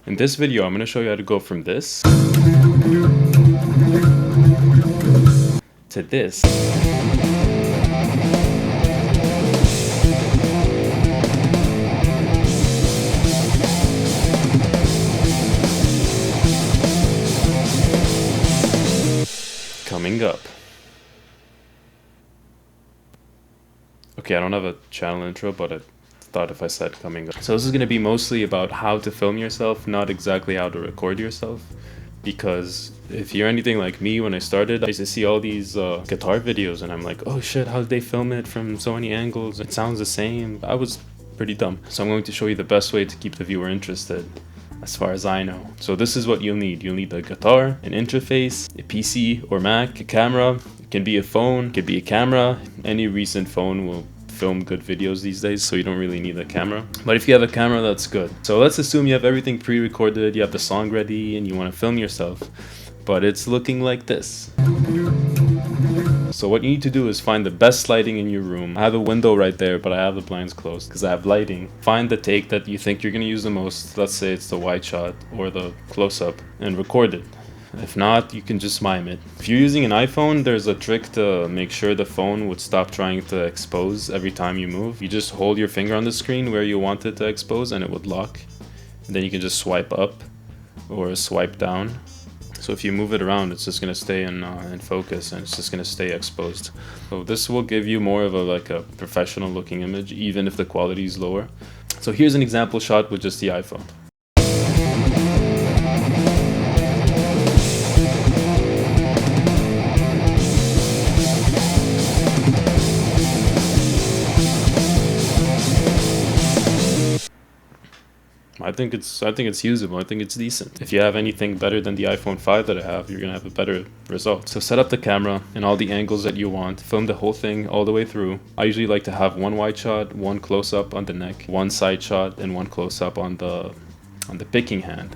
In this video, I'm going to show you how to go from this to this. Coming up. Okay, I don't have a channel intro, but I thought if I said coming up. So this is going to be mostly about how to film yourself, not exactly how to record yourself. Because if you're anything like me, when I started, I used to see all these guitar videos and I'm like, oh shit, how did they film it from so many angles? It sounds the same. I was pretty dumb. So I'm going to show you the best way to keep the viewer interested, as far as I know. So this is what you'll need. You'll need a guitar, an interface, a PC or Mac, a camera. It can be a phone, it could be a camera. Any recent phone will film good videos these days, so you don't really need a camera. But if you have a camera, that's good. So let's assume you have everything pre-recorded, you have the song ready, and you want to film yourself. But it's looking like this. So what you need to do is find the best lighting in your room. I have a window right there, but I have the blinds closed because I have lighting. Find the take that you think you're going to use the most. Let's say it's the wide shot or the close-up, and record it. If not, you can just mime it. If you're using an iPhone, there's a trick to make sure the phone would stop trying to expose every time you move. You just hold your finger on the screen where you want it to expose and it would lock. And then you can just swipe up or swipe down. So if you move it around, it's just going to stay in focus and it's just going to stay exposed. So this will give you more of a professional looking image, even if the quality is lower. So here's an example shot with just the iPhone. I think it's usable. I think it's decent. If you have anything better than the iPhone 5 that I have, you're gonna have a better result. So set up the camera in all the angles that you want. Film the whole thing all the way through. I usually like to have one wide shot, one close-up on the neck, one side shot, and one close-up on the picking hand.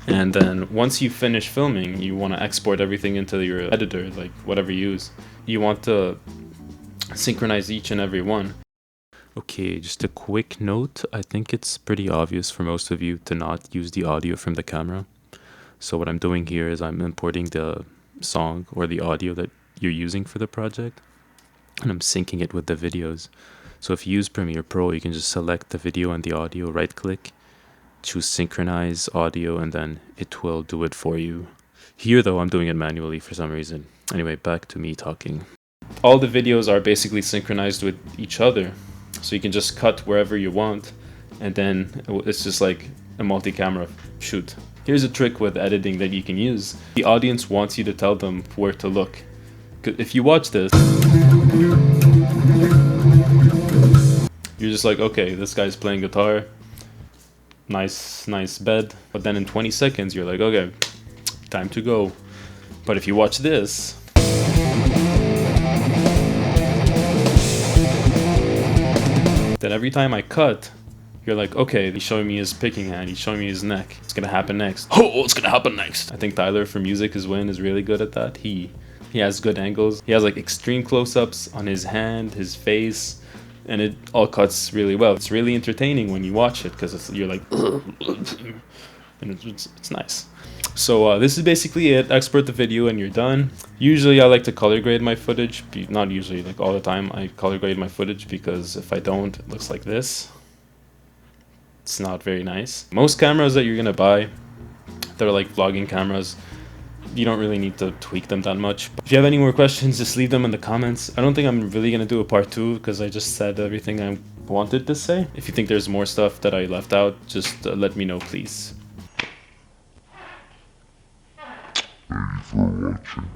And then once you finish filming, you want to export everything into your editor, like whatever you use. You want to synchronize each and every one. Okay, just a quick note. I think it's pretty obvious for most of you to not use the audio from the camera. So what I'm doing here is I'm importing the song or the audio that you're using for the project, and I'm syncing it with the videos. So if you use Premiere Pro, you can just select the video and the audio, right click, choose synchronize audio, and then it will do it for you. Here though, I'm doing it manually for some reason. Anyway, back to me talking. All the videos are basically synchronized with each other. So you can just cut wherever you want, and then it's just like a multi-camera shoot. Here's a trick with editing that you can use. The audience wants you to tell them where to look. If you watch this, you're just like, okay, this guy's playing guitar, nice bed. But then in 20 seconds, you're like, okay, time to go. But if you watch this, then every time I cut, you're like, okay, he's showing me his picking hand, he's showing me his neck. What's gonna happen next? Oh, what's gonna happen next? I think Tyler from Music Is Win is really good at that. He has good angles. He has like extreme close-ups on his hand, his face, and it all cuts really well. It's really entertaining when you watch it because you're like, and it's nice. So this is basically it. Export the video and you're done. Usually I like to color grade my footage. Not usually, like all the time I color grade my footage, because if I don't, it looks like this. It's not very nice. Most cameras that you're gonna buy, they're like vlogging cameras, you don't really need to tweak them that much. If you have any more questions, just leave them in the comments. I don't think I'm really gonna do a part 2 because I just said everything I wanted to say. If you think there's more stuff that I left out, just let me know, please. Thank you for watching.